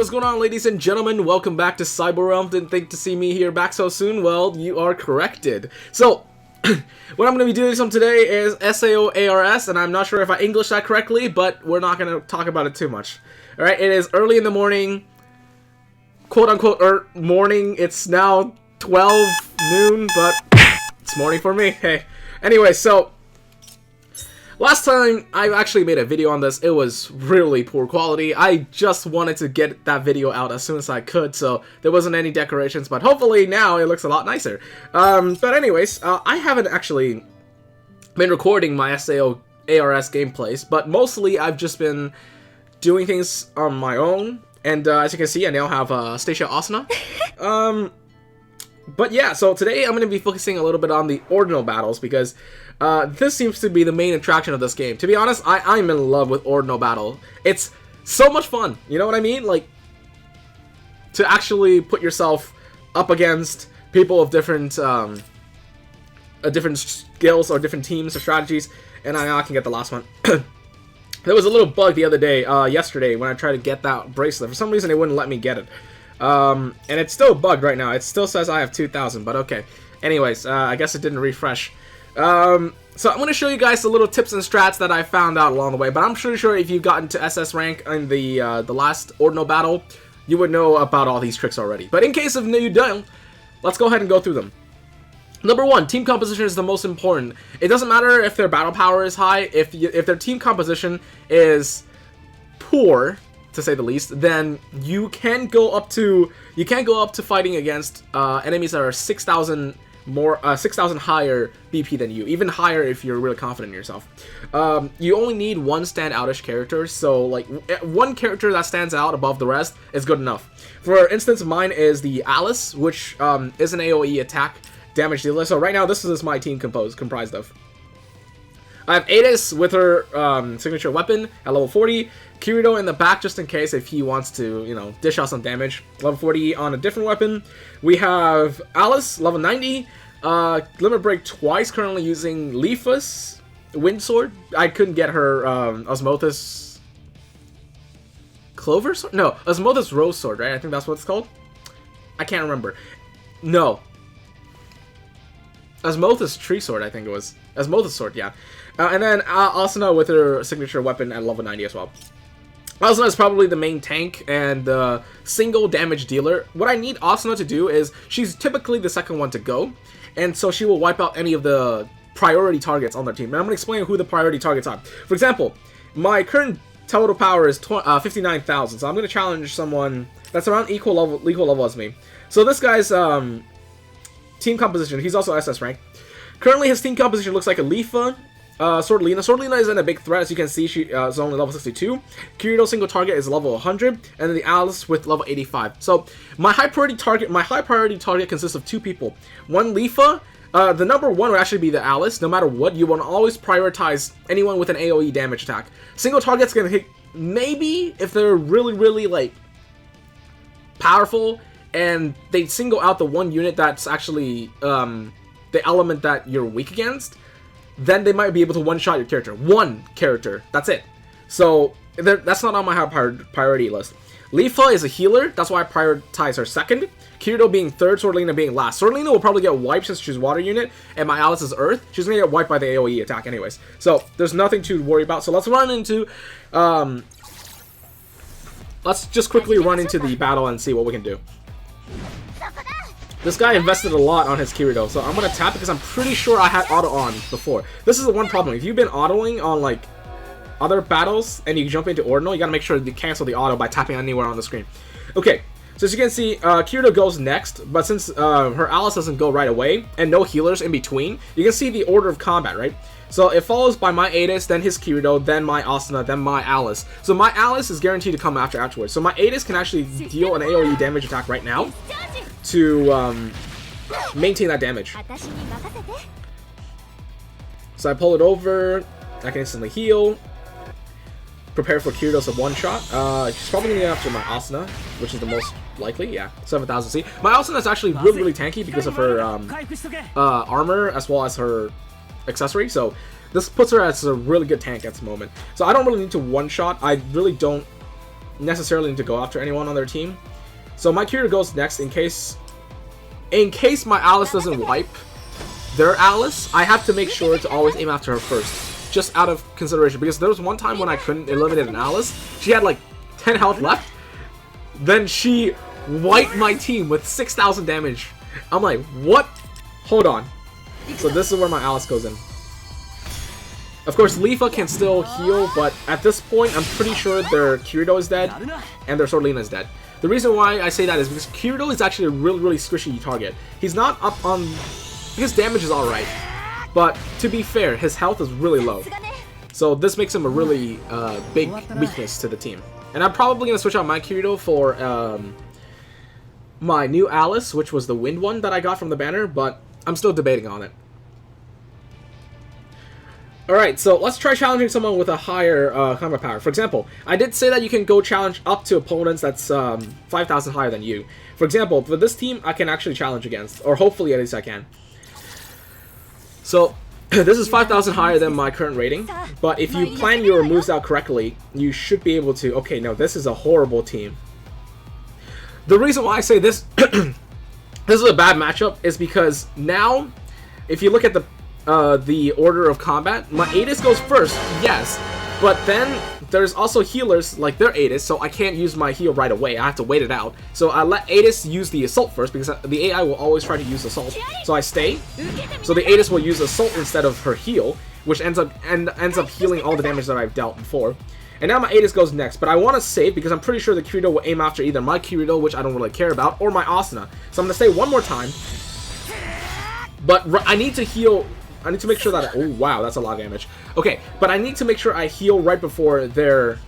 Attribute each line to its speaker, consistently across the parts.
Speaker 1: what's going on, ladies and gentlemen? Welcome back to Cyber Realm. Didn't think to see me here back so soon? Well, you are corrected. So, what I'm going to be doing some today is Sao Ars, and I'm not sure if I English that correctly, but we're not going to talk about it too much. Alright, it is early in the morning, quote-unquote morning. It's now 12 noon, but it's morning for me. Hey. Anyway, so last time I actually made a video on this, it was really poor quality. I just wanted to get that video out as soon as I could, so there wasn't any decorations, but hopefully now it looks a lot nicer. But anyways, I haven't actually been recording my Sao Ars gameplays, but mostly I've just been doing things on my own, and as you can see, I now have Stacia Asuna. But yeah, so today I'm going to be focusing a little bit on the Ordinal battles, because this seems to be the main attraction of this game. To be honest, I'm in love with Ordinal battle. It's so much fun, you know what I mean? Like, to actually put yourself up against people of different different skills or different teams or strategies, and I can get the last one. There was a little bug the other day, yesterday, when I tried to get that bracelet. For some reason, it wouldn't let me get it. And it's still bugged right now. It still says I have 2,000, but okay. Anyways, I guess it didn't refresh. So I'm going to show you guys the little tips and strats that I found out along the way, but I'm pretty sure if you've gotten to SS rank in the last Ordinal battle, you would know about all these tricks already. But in case of you don't, let's go ahead and go through them. Number one, team composition is the most important. It doesn't matter if their battle power is high. If their team composition is poor, to say the least, then you can go up to fighting against enemies that are 6,000 higher BP than you, even higher if you're really confident in yourself. You only need one standoutish character, so like one character that stands out above the rest is good enough. For instance, mine is the Alice, which is an AoE attack damage dealer. So right now, this is my team comprised of. I have Adis with her signature weapon at level 40. Kirito in the back just in case if he wants to, you know, dish out some damage. Level 40 on a different weapon. We have Alice, level 90. Limit Break twice, currently using Leafa's Wind Sword. I couldn't get her Osmothus Clover Sword? No, Osmothus Rose Sword, right? I think that's what it's called. I can't remember. No. Osmothus Tree Sword, I think it was. Osmothus Sword, yeah. And then Asuna with her signature weapon at level 90 as well. Asuna is probably the main tank and the single damage dealer. What I need Asuna to do is, she's typically the second one to go, and so she will wipe out any of the priority targets on their team. And I'm going to explain who the priority targets are. For example, my current total power is 59,000, so I'm going to challenge someone that's around equal level as me. So this guy's team composition, he's also SS rank. Currently, his team composition looks like a Leafa, Swordlina. Swordlina isn't a big threat, as you can see. She is only level 62. Kirito single target is level 100, and then the Alice with level 85. So my high priority target consists of two people. One Leafa. The number one would actually be the Alice. No matter what, you want to always prioritize anyone with an AoE damage attack. Single target's gonna hit maybe if they're really like powerful, and they single out the one unit that's actually the element that you're weak against, then they might be able to one-shot your character. One character, that's it. So that's not on my high priority list. Leafa is a healer, that's why I prioritize her second. Kirito being third, Swordlina being last. Swordlina will probably get wiped since she's water unit, and my Alice is earth. She's gonna get wiped by the AoE attack anyways. So there's nothing to worry about. So let's run into let's just quickly run into the battle and see what we can do. This guy invested a lot on his Kirito, so I'm going to tap because I'm pretty sure I had auto on before. This is the one problem. If you've been autoing on, like, other battles and you jump into Ordinal, you got to make sure you cancel the auto by tapping anywhere on the screen. Okay, so as you can see, Kirito goes next, but since her Alice doesn't go right away, and no healers in between, you can see the order of combat, right? So it follows by my Adis, then his Kirito, then my Asuna, then my Alice. So my Alice is guaranteed to come afterwards. So my Adis can actually deal an AoE damage attack right now to maintain that damage. So I pull it over, I can instantly heal, prepare for Kirito's one-shot. She's probably going to get after my Asuna, which is the most likely, yeah, 7,000 C. My Asuna is actually really tanky because of her armor as well as her accessory, so this puts her as a really good tank at this moment. So I don't really need to one-shot. I really don't necessarily need to go after anyone on their team. So my Kirito goes next in case my Alice doesn't wipe their Alice. I have to make sure to always aim after her first, just out of consideration, because there was one time when I couldn't eliminate an Alice. She had like 10 health left. Then she wiped my team with 6,000 damage. I'm like, what? Hold on. So this is where my Alice goes in. Of course, Leafa can still heal, but at this point, I'm pretty sure their Kirito is dead, and their Sword Lina is dead. The reason why I say that is because Kirito is actually a really squishy target. He's not up on... His damage is alright, but to be fair, his health is really low. So this makes him a really big weakness to the team. And I'm probably going to switch out my Kirito for my new Alice, which was the wind one that I got from the banner, but I'm still debating on it. Alright, so let's try challenging someone with a higher combat power. For example, I did say that you can go challenge up to opponents that's 5,000 higher than you. For example, for this team, I can actually challenge against, or hopefully at least I can. So, this is 5,000 higher than my current rating, but if you plan your moves out correctly, you should be able to... Okay, no, this is a horrible team. The reason why I say this, this is a bad matchup, is because now, if you look at the order of combat, my Atis goes first, yes, but then there's also healers like their Atis, so I can't use my heal right away. I have to wait it out. So I let Atis use the assault first, because the AI will always try to use assault. So I stay. So the Atis will use assault instead of her heal, which ends up healing all the damage that I've dealt before. And now my Atis goes next, but I want to save because I'm pretty sure the Kirito will aim after either my Kirito, which I don't really care about, or my Asuna. So I'm going to stay one more time. But I need to heal... I need to make sure that... Oh, wow, that's a lot of damage. Okay, but I need to make sure I heal right before their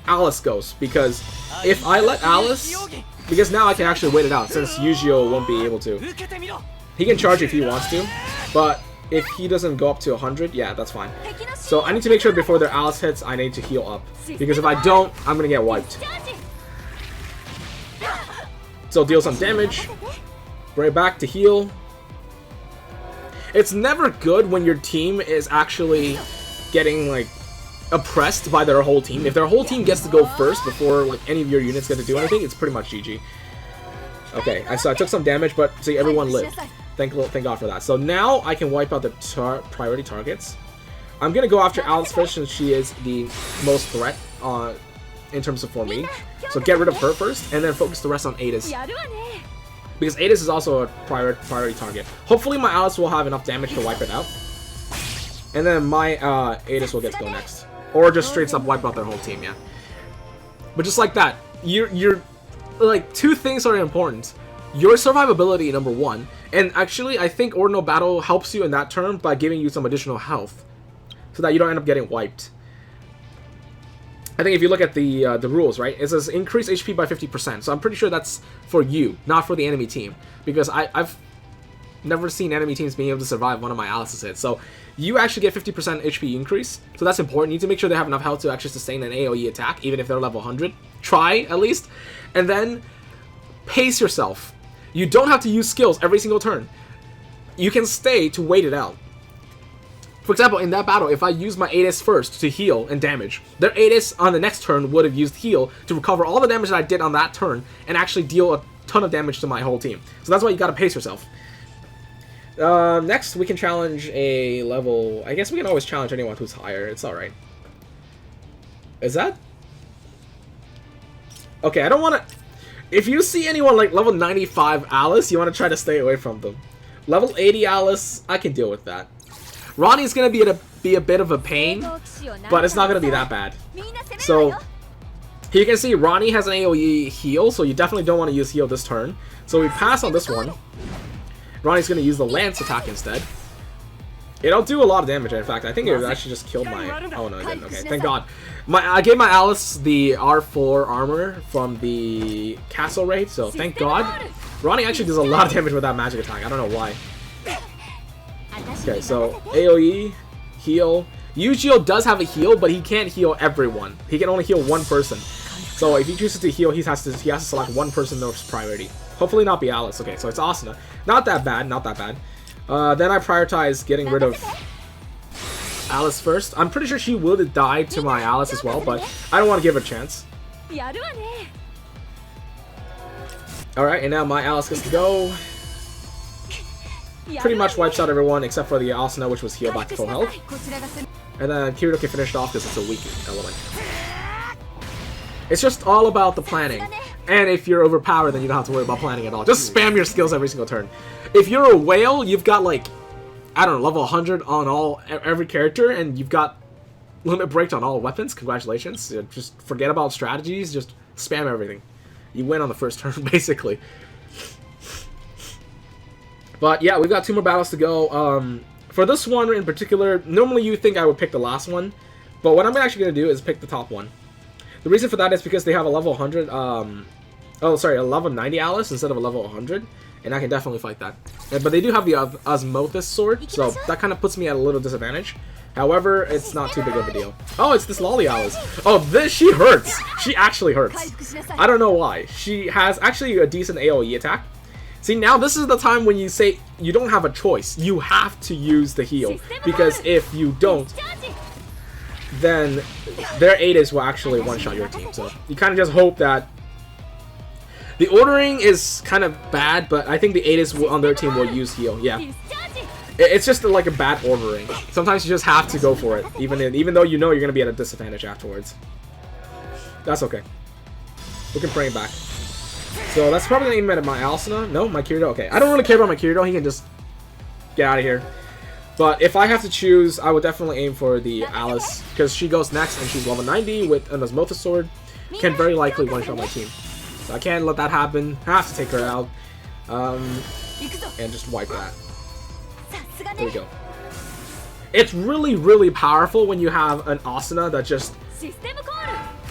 Speaker 1: Alice goes. Because if I let Alice... Because now I can actually wait it out, since Yujiro won't be able to. He can charge if he wants to, but if he doesn't go up to 100, yeah, that's fine. So I need to make sure before their Alice hits, I need to heal up. Because if I don't, I'm going to get wiped. So deal some damage. Bring it back to heal. It's never good when your team is actually getting, like, oppressed by their whole team. If their whole team gets to go first before, like, any of your units get to do anything, it's pretty much GG. Okay, so I took some damage, but see, everyone lived. Thank God for that. So now I can wipe out the priority targets. I'm going to go after Alice first, since she is the most threat in terms of for me. So get rid of her first, and then focus the rest on Atis. Because Atis is also a priority target. Hopefully my Alice will have enough damage to wipe it out. And then my Atis will get to go next. Or just straight up wipe out their whole team, yeah. But just like that, you're like, two things are important. Your survivability, number one. And actually, I think Ordinal Battle helps you in that term by giving you some additional health. So that you don't end up getting wiped. I think if you look at the rules, right, it says increase HP by 50%. So I'm pretty sure that's for you, not for the enemy team. Because I've never seen enemy teams being able to survive one of my Alice's hits. So you actually get 50% HP increase. So that's important. You need to make sure they have enough health to actually sustain an AoE attack, even if they're level 100. Try, at least. And then pace yourself. You don't have to use skills every single turn. You can stay to wait it out. For example, in that battle, if I use my Atis first to heal and damage, their Atis on the next turn would have used heal to recover all the damage that I did on that turn and actually deal a ton of damage to my whole team. So that's why you gotta pace yourself. Next, we can challenge a level... I guess we can always challenge anyone who's higher. It's alright. Is that... Okay, I don't want to... If you see anyone like level 95 Alice, you want to try to stay away from them. Level 80 Alice, I can deal with that. Ronnie's going to be a bit of a pain, but it's not going to be that bad. So, here you can see Ronnie has an AoE heal, so you definitely don't want to use heal this turn. So we pass on this one. Ronnie's going to use the lance attack instead. It'll do a lot of damage, in fact. I think it actually just killed my... Oh, no, it didn't. Okay, thank God. I gave my Alice the R4 armor from the castle raid, so thank God. Ronnie actually does a lot of damage with that magic attack. I don't know why. Okay, so AoE, heal. Yujiro does have a heal, but he can't heal everyone. He can only heal one person. So if he chooses to heal, he has to select one person as priority. Hopefully not be Alice. Okay, so it's Asuna. Not that bad, not that bad. Then I prioritize getting rid of Alice first. I'm pretty sure she would have died to my Alice as well, but I don't want to give her a chance. Alright, and now my Alice gets to go. Pretty much wipes out everyone except for the Asuna, which was healed back to full health. And then Kirito can finish it off because it's a weak element. It's just all about the planning. And if you're overpowered, then you don't have to worry about planning at all. Just spam your skills every single turn. If you're a whale, you've got like, I don't know, level 100 on every character, and you've got limit break on all weapons. Congratulations. Just forget about strategies, just spam everything. You win on the first turn, basically. But yeah, we've got 2 more battles to go. For this one in particular, normally you think I would pick the last one, but what I'm actually going to do is pick the top one. The reason for that is because they have a level 100, a level 90 Alice instead of a level 100, and I can definitely fight that. But they do have the Osmosis sword, so that kind of puts me at a little disadvantage. However, it's not too big of a deal. Oh, it's this Lolly Alice. Oh, she hurts. She actually hurts. I don't know why. She has actually a decent AoE attack. See, now this is the time when you say you don't have a choice. You have to use the heal, because if you don't, then their Aedes will actually one-shot your team. So you kind of just hope that the ordering is kind of bad, but I think the Aedes on their team will use heal. Yeah. It's just like a bad ordering. Sometimes you just have to go for it, even though you know you're going to be at a disadvantage afterwards. That's okay. We can bring it back. So that's probably going to aim at my Asuna. No, my Kirito. Okay, I don't really care about my Kirito. He can just get out of here. But if I have to choose, I would definitely aim for the Alice, because she goes next and she's level 90 with an Osmosis sword. Can very likely one-shot my team. So I can't let that happen. I have to take her out. And just wipe that. There we go. It's really, really powerful when you have an Asuna that just...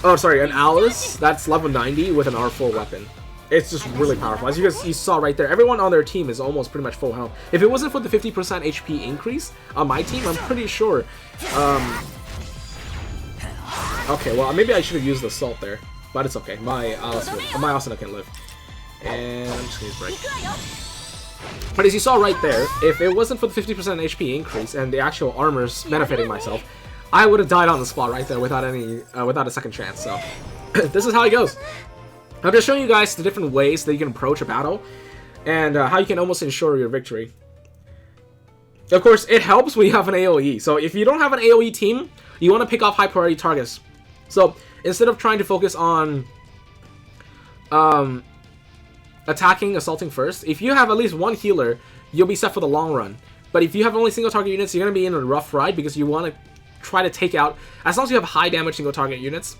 Speaker 1: Oh, sorry, an Alice that's level 90 with an R4 weapon. It's just really powerful. As you guys saw right there, everyone on their team is almost pretty much full health. If it wasn't for the 50% HP increase on my team, I'm pretty sure... Okay, well, maybe I should have used the Assault there. But it's okay. My Asuna can live. And I'm just going to use Break. But as you saw right there, if it wasn't for the 50% HP increase and the actual armor's benefiting myself, I would have died on the spot right there without a second chance. So this is how it goes. I'm just showing you guys the different ways that you can approach a battle and how you can almost ensure your victory. Of course, it helps when you have an AoE. So if you don't have an AoE team, you want to pick off high priority targets. So instead of trying to focus on attacking, assaulting first, if you have at least one healer, you'll be set for the long run. But if you have only single target units, you're going to be in a rough ride because you want to try to take out, as long as you have high damage single target units,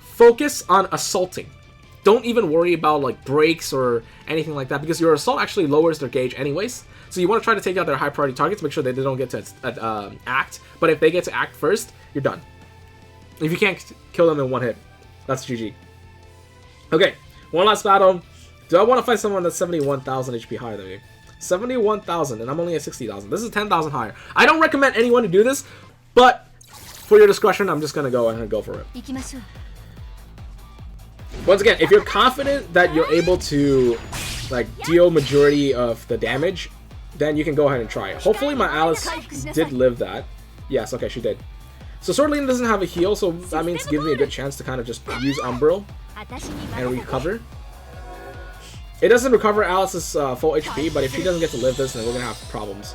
Speaker 1: focus on assaulting. Don't even worry about like breaks or anything like that, because your assault actually lowers their gauge anyways. So you want to try to take out their high priority targets, make sure that they don't get to act. But if they get to act first, you're done. If you can't kill them in one hit, that's GG. Okay, one last battle. Do I want to fight someone that's 71,000 HP higher than me? 71,000, and I'm only at 60,000. This is 10,000 higher. I don't recommend anyone to do this, but for your discretion, I'm just going to go ahead and go for it. Once again, if you're confident that you're able to like deal majority of the damage, then you can go ahead and try it. Hopefully my Alice did live that. Yes, okay, she did. So Sword Lane doesn't have a heal, so that means it gives me a good chance to kind of just use Umbral and recover. It doesn't recover Alice's full HP, but if she doesn't get to live this, then we're going to have problems.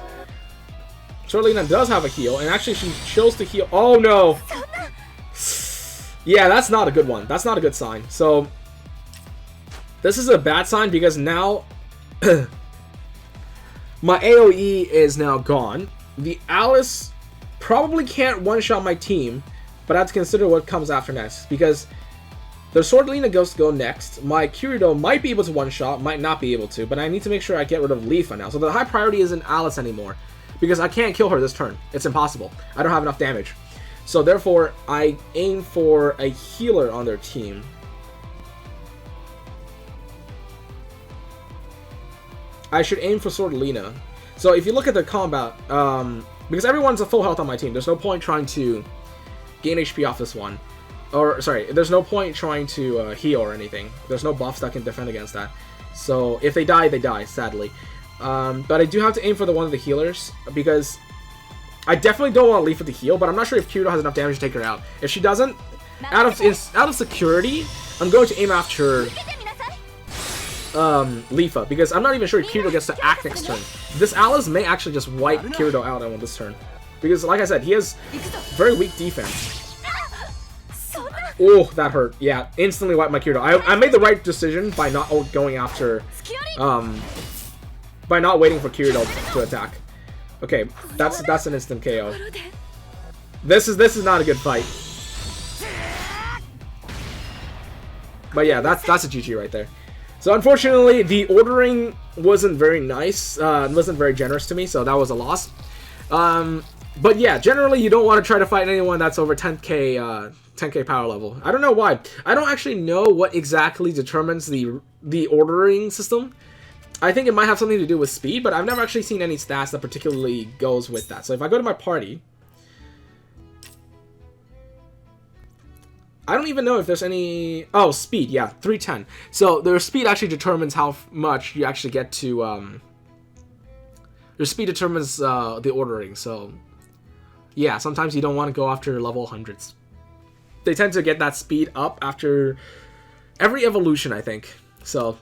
Speaker 1: Sword Lane does have a heal, and actually she chose to heal. Oh no! Yeah, that's not a good one. That's not a good sign. So, this is a bad sign because now my AoE is now gone. The Alice probably can't one-shot my team, but I have to consider what comes after next, because the Sword Lina goes to go next. My Kirito might be able to one-shot, might not be able to, but I need to make sure I get rid of Leafa now. So the high priority isn't Alice anymore, because I can't kill her this turn. It's impossible. I don't have enough damage. So therefore, I aim for a healer on their team. I should aim for Sword Lina. So if you look at the combat, because everyone's at full health on my team, there's no point trying to gain HP off this one. Or, sorry, there's no point trying to heal or anything. There's no buffs that can defend against that. So if they die, sadly. But I do have to aim for one of the healers, because I definitely don't want to leave for the heal, but I'm not sure if Kirito has enough damage to take her out. If she doesn't, out of security, I'm going to aim after Leafa, because I'm not even sure if Kirito gets to act next turn. This Alice may actually just wipe Kirito out on this turn, because like I said, he has very weak defense. Oh, that hurt. Yeah, instantly wiped my Kirito. I made the right decision by not going after, by not waiting for Kirito to attack. Okay, that's an instant KO. This is not a good fight. But yeah, that's a GG right there. So unfortunately, the ordering wasn't very nice, wasn't very generous to me, so that was a loss. But yeah, generally you don't want to try to fight anyone that's over 10k power level. I don't know why. I don't actually know what exactly determines the ordering system. I think it might have something to do with speed, but I've never actually seen any stats that particularly goes with that. So if I go to my party, I don't even know if there's any... Oh, speed, yeah, 310. So their speed actually determines how much you actually get to... Your speed determines the ordering, so... Yeah, sometimes you don't want to go after level 100s. They tend to get that speed up after every evolution, I think. So,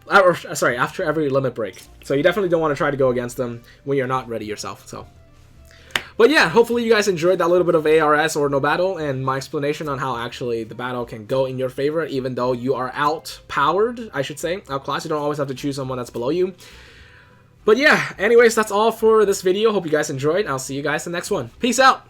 Speaker 1: sorry, after every limit break. So you definitely don't want to try to go against them when you're not ready yourself, so... But yeah, hopefully you guys enjoyed that little bit of ARS Ordinal battle and my explanation on how actually the battle can go in your favor even though you are outpowered, I should say. Outclassed, you don't always have to choose someone that's below you. But yeah, anyways, that's all for this video. Hope you guys enjoyed. I'll see you guys in the next one. Peace out!